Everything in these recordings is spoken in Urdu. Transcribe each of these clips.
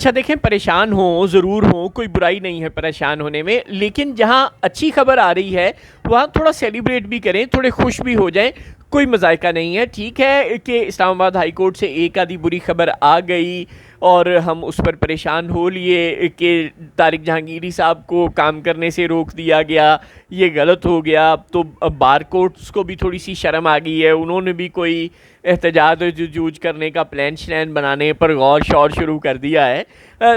اچھا دیکھیں، پریشان ہوں ضرور ہوں، کوئی برائی نہیں ہے پریشان ہونے میں، لیکن جہاں اچھی خبر آ رہی ہے وہاں تھوڑا سیلیبریٹ بھی کریں، تھوڑے خوش بھی ہو جائیں، کوئی مذائقہ نہیں ہے۔ ٹھیک ہے کہ اسلام آباد ہائی کورٹ سے ایک آدھی بری خبر آ گئی اور ہم اس پر پریشان ہو لیے کہ طارق جہانگیری صاحب کو کام کرنے سے روک دیا گیا، یہ غلط ہو گیا۔ اب تو بار کورٹس کو بھی تھوڑی سی شرم آ گئی ہے، انہوں نے بھی کوئی احتجاج جوج کرنے کا پلان شلان بنانے پر غور شور شروع کر دیا ہے۔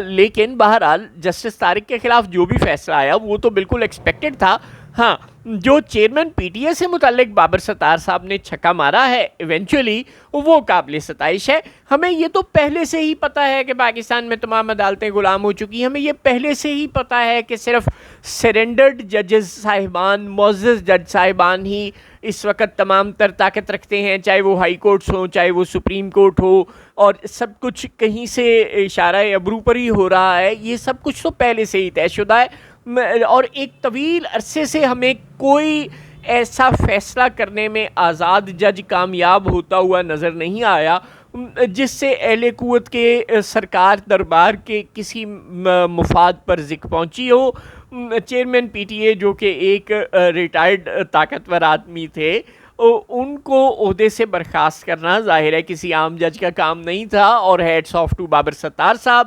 لیکن بہرحال جسٹس طارق کے خلاف جو بھی فیصلہ آیا وہ تو بالکل ایکسپیکٹڈ تھا۔ ہاں، جو چیئرمین پی ٹی اے سے متعلق بابر ستار صاحب نے چھکا مارا ہے ایونچولی، وہ قابل ستائش ہے۔ ہمیں یہ تو پہلے سے ہی پتہ ہے کہ پاکستان میں تمام عدالتیں غلام ہو چکی ہیں، ہمیں یہ پہلے سے ہی پتہ ہے کہ صرف سرنڈرڈ ججز صاحبان، معزز جج صاحبان ہی اس وقت تمام تر طاقت رکھتے ہیں، چاہے وہ ہائی کورٹس ہوں، چاہے وہ سپریم کورٹ ہو، اور سب کچھ کہیں سے اشارہ ابرو پر ہی ہو رہا ہے۔ یہ سب کچھ تو پہلے سے ہی طے شدہ ہے، اور ایک طویل عرصے سے ہمیں کوئی ایسا فیصلہ کرنے میں آزاد جج کامیاب ہوتا ہوا نظر نہیں آیا جس سے اہل قوت کے سرکار دربار کے کسی مفاد پر ذکر پہنچی ہو۔ چیئرمین پی ٹی اے جو کہ ایک ریٹائرڈ طاقتور آدمی تھے، ان کو عہدے سے برخاست کرنا ظاہر ہے کسی عام جج کا کام نہیں تھا، اور ہیڈس آف ٹو بابر ستار صاحب،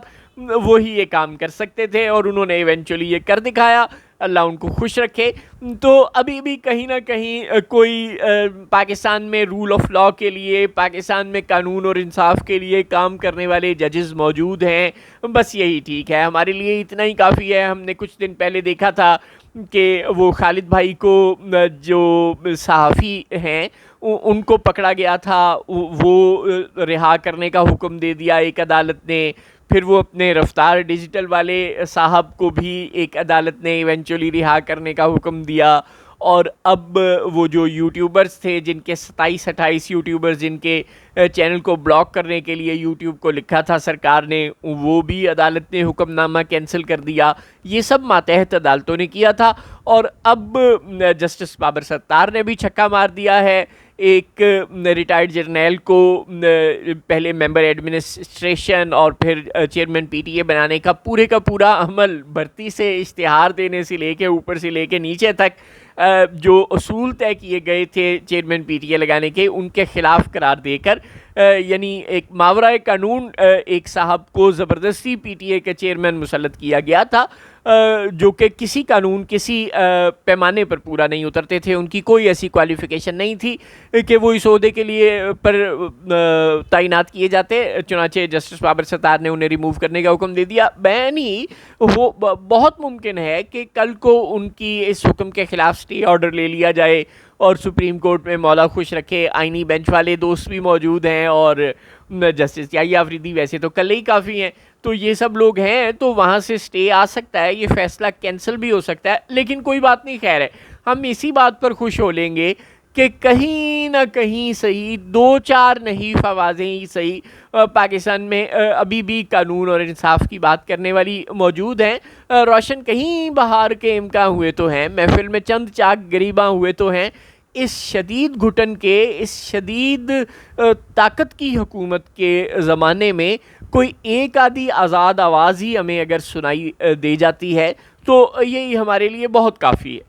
وہی یہ کام کر سکتے تھے اور انہوں نے ایونچولی یہ کر دکھایا۔ اللہ ان کو خوش رکھے۔ تو ابھی بھی کہیں نہ کہیں کوئی پاکستان میں رول آف لا کے لیے، پاکستان میں قانون اور انصاف کے لیے کام کرنے والے ججز موجود ہیں، بس یہی ٹھیک ہے، ہمارے لیے اتنا ہی کافی ہے۔ ہم نے کچھ دن پہلے دیکھا تھا کہ وہ خالد بھائی کو، جو صحافی ہیں، ان کو پکڑا گیا تھا، وہ رہا کرنے کا حکم دے دیا ایک عدالت نے۔ پھر وہ اپنے رفتار ڈیجیٹل والے صاحب کو بھی ایک عدالت نے ایونچولی رہا کرنے کا حکم دیا۔ اور اب وہ جو یوٹیوبرز تھے، جن کے 27-28 یوٹیوبرز جن کے چینل کو بلاک کرنے کے لیے یوٹیوب کو لکھا تھا سرکار نے، وہ بھی عدالت نے حکم نامہ کینسل کر دیا۔ یہ سب ماتحت عدالتوں نے کیا تھا، اور اب جسٹس بابر ستار نے بھی چھکا مار دیا ہے۔ ایک ریٹائرڈ جرنیل کو پہلے ممبر ایڈمنسٹریشن اور پھر چیئرمین پی ٹی اے بنانے کا پورا عمل، بھرتی سے اشتہار دینے سے لے کے اوپر سے لے کے نیچے تک جو اصول طے کیے گئے تھے چیئرمین پی ٹی اے لگانے کے، ان کے خلاف قرار دے کر، یعنی ایک ماورائے قانون ایک صاحب کو زبردستی پی ٹی اے کے چیئرمین مسلط کیا گیا تھا، جو کہ کسی قانون، کسی پیمانے پر پورا نہیں اترتے تھے، ان کی کوئی ایسی کوالیفیکیشن نہیں تھی کہ وہ اس عہدے کے لیے پر تعینات کیے جاتے۔ چنانچہ جسٹس بابر ستار نے انہیں ریموو کرنے کا حکم دے دیا۔ بینی وہ بہت ممکن ہے کہ کل کو ان کی اس حکم کے خلاف اسٹے آرڈر لے لیا جائے، اور سپریم کورٹ میں مولا خوش رکھے آئینی بینچ والے دوست بھی موجود ہیں، اور جسٹس یحییٰ آفریدی ویسے تو کل ہی کافی ہیں، تو یہ سب لوگ ہیں، تو وہاں سے اسٹے آ سکتا ہے، یہ فیصلہ کینسل بھی ہو سکتا ہے، لیکن کوئی بات نہیں، خیر ہے۔ ہم اسی بات پر خوش ہو لیں گے کہ کہیں نہ کہیں صحیح، 2-4 نہیں فوازیں ہی صحیح، پاکستان میں ابھی بھی قانون اور انصاف کی بات کرنے والی موجود ہیں۔ روشن کہیں بہار کے امکان ہوئے تو ہیں، محفل میں چند چاک گریباں ہوئے تو ہیں۔ اس شدید گھٹن کے، اس شدید طاقت کی حکومت کے زمانے میں کوئی ایک آدھی آزاد آواز ہی ہمیں اگر سنائی دے جاتی ہے تو یہی ہمارے لیے بہت کافی ہے۔